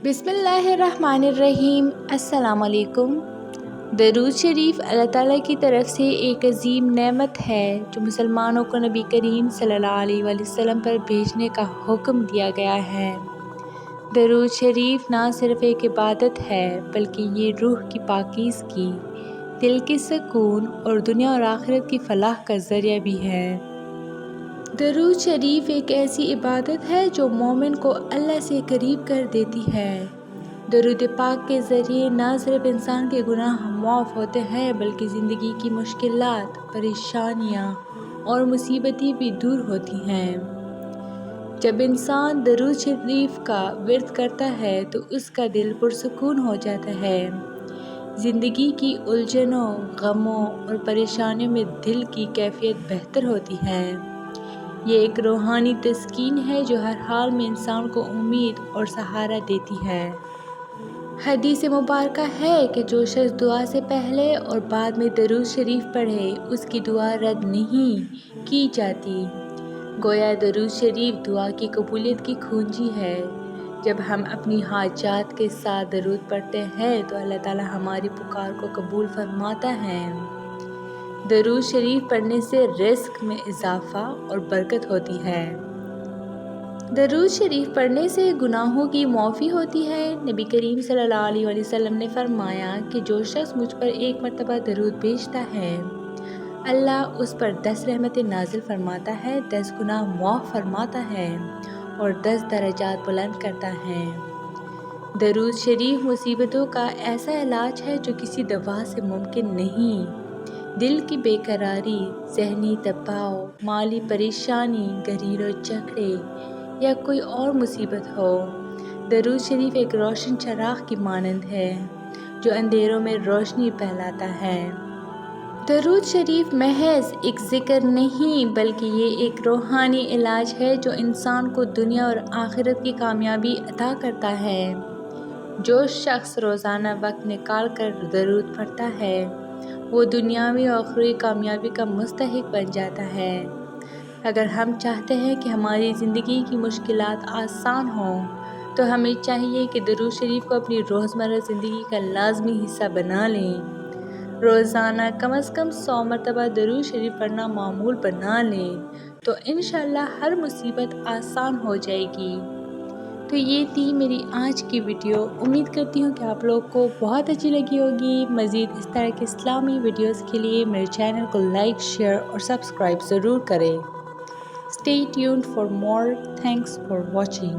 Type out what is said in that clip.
बिस्मिल्लाहिर्रहमानिर्रहीम। अस्सलाम वालेकुम। दरूद शरीफ अल्लाह ताला की तरफ से एक अजीम नेमत है जो मुसलमानों को नबी करीम सल्लल्लाहु अलैहि वसल्लम पर भेजने का हुक्म दिया गया है। दरूद शरीफ ना सिर्फ एक इबादत है बल्कि ये रूह की पाकीज़गी, दिल की सुकून और दुनिया और आखिरत की फलाह का ज़रिया भी है। दरूद शरीफ एक ऐसी इबादत है जो मोमिन को अल्लाह से करीब कर देती है। दरूद पाक के ज़रिए न सिर्फ इंसान के गुनाह माफ़ होते हैं बल्कि ज़िंदगी की मुश्किलात, परेशानियाँ और मुसीबतें भी दूर होती हैं। जब इंसान दरूद शरीफ का विर्द करता है तो उसका दिल पुरसुकून हो जाता है। ज़िंदगी की उलझनों, गमों और परेशानियों में दिल की कैफियत बेहतर होती है। ये एक रूहानी तस्कीन है जो हर हाल में इंसान को उम्मीद और सहारा देती है। हदीस मुबारक है कि जो शख्स दुआ से पहले और बाद में दरूद शरीफ पढ़े उसकी दुआ रद्द नहीं की जाती। गोया दरूद शरीफ दुआ की कबूलियत की कुंजी है। जब हम अपनी हाजात के साथ दरूद पढ़ते हैं तो अल्लाह ताला हमारी पुकार को कबूल फरमाता है। दरूद शरीफ पढ़ने से रिज़्क़ में इजाफ़ा और बरकत होती है। दरूद शरीफ पढ़ने से गुनाहों की माफ़ी होती है। नबी करीम सल्लल्लाहु अलैहि वसल्लम ने फरमाया कि जो शख्स मुझ पर एक मरतबा दरूद भेजता है अल्लाह उस पर 10 रहमतें नाजिल फरमाता है, 10 गुनाह माफ़ फरमाता है और 10 दर्जात बुलंद करता है। दरूद शरीफ मुसीबतों का ऐसा इलाज है जो किसी दवा से मुमकिन नहीं। दिल की बेकरारी, ज़हनी दबाव, माली परेशानी, घरेलू झगड़े या कोई और मुसीबत हो, दरूद शरीफ एक रोशन चराग की मानंद है जो अंधेरों में रोशनी फैलाता है। दरूद शरीफ महज एक ज़िक्र नहीं बल्कि ये एक रूहानी इलाज है जो इंसान को दुनिया और आखिरत की कामयाबी अता करता है। जो शख्स रोज़ाना वक्त निकाल कर दरूद पढ़ता है वो दुनियावी और आखिरी कामयाबी का मुस्तहिक बन जाता है। अगर हम चाहते हैं कि हमारी ज़िंदगी की मुश्किलात आसान हों तो हमें चाहिए कि दरूद शरीफ को अपनी रोज़मर्रा ज़िंदगी का लाज़मी हिस्सा बना लें। रोज़ाना कम से कम 100 मरतबा दरूद शरीफ पढ़ना मामूल बना लें तो इंशाअल्लाह हर मुसीबत आसान हो जाएगी। तो ये थी मेरी आज की वीडियो। उम्मीद करती हूँ कि आप लोग को बहुत अच्छी लगी होगी। मज़ीद इस तरह के इस्लामी वीडियोस के लिए मेरे चैनल को लाइक, शेयर और सब्सक्राइब ज़रूर करें। Stay tuned for more. Thanks for watching.